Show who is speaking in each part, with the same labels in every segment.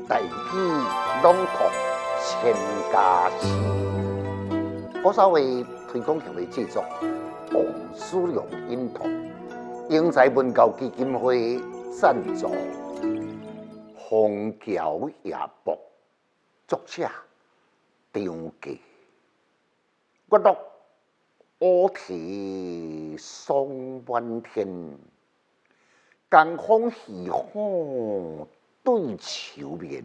Speaker 1: 大举朗读千家诗。古早味推广协会制作，王思良音图，英才文教基金会赞助，虹桥夜泊，作者张继。我读乌啼霜满天，江风细雨对愁眠。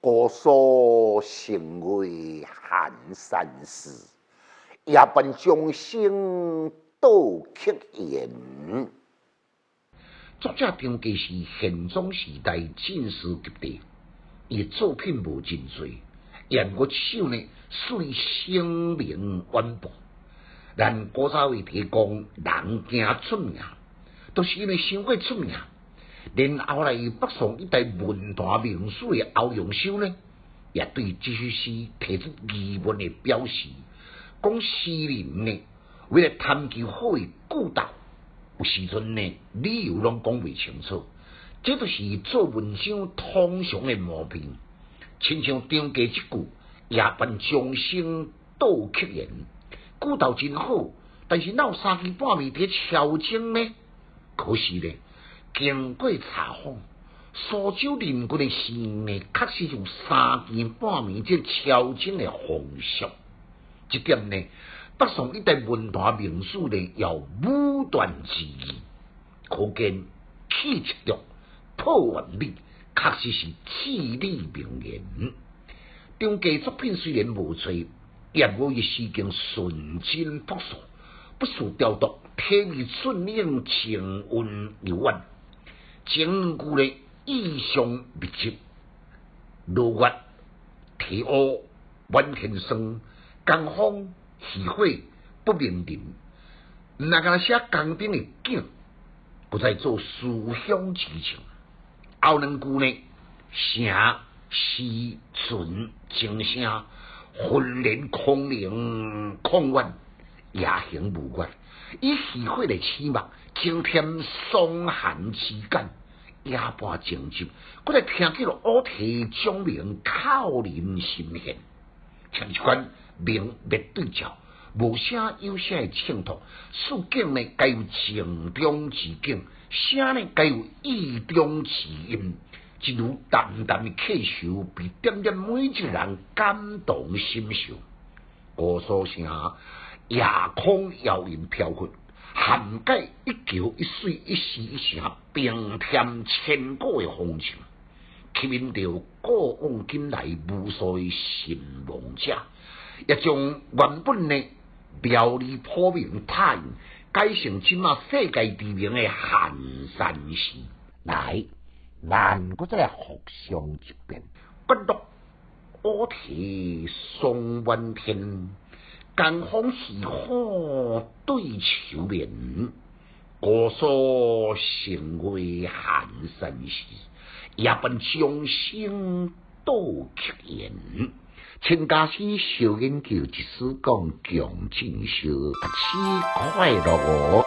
Speaker 1: 姑苏成为寒山寺，夜半钟声到客言。
Speaker 2: 作者张继是宪宗时代进士及第，伊作品无真多，言乐手呢属于声名远播。咱古早话提讲人惊出名，都是因为伤过出名。然后来北宋一代文坛名士的欧阳修呢，也对这首诗提出疑问的表示，讲诗人呢为了探求好的故道，有时阵呢理由拢讲袂清楚，这就是做文章通常的毛病。亲像张继这句“夜半钟声到客言”，故道真好，但是哪有3更半暝伫敲钟呢？可是呢，经过查访，苏州人群的诗呢，确实有3更半暝这敲钟的风俗。这点呢，北宋一代文坛名士呢，要武断质疑，可见气质力、破案力，确实是至理名言。张继作品虽然无多，言语的诗境纯真朴素，不受雕琢，体味顺应，情韵悠远。前句呢意象密集，落月、啼乌、满天霜、江风、喜火不明定，那个写江边的景，不再做思乡之情。后两句呢，城诗纯情声，浑然空灵空远，夜行无月，以喜火来起目，增添霜寒之感。夜半静寂，搁来听起了乌啼钟鸣，扣人心弦。像一款明灭对照，无声有声的衬托，事景呢该有静中之景，声呢该有意中之音，一如淡淡的气受，被点点每一人感动心受。姑苏城夜空遥云飘忽，涵盖一桥一水一时一城，平添千古的风情，吸引着过往今来无数的神梦者，也将原本的苗栗普明泰改成今嘛世界知名的寒山寺。来，咱搁再来复诵一遍：不落乌啼霜满天，江风细雨对愁眠。姑苏成为寒山寺，夜半钟声到客言。请家师小研究一书讲强进修，大家快乐哦！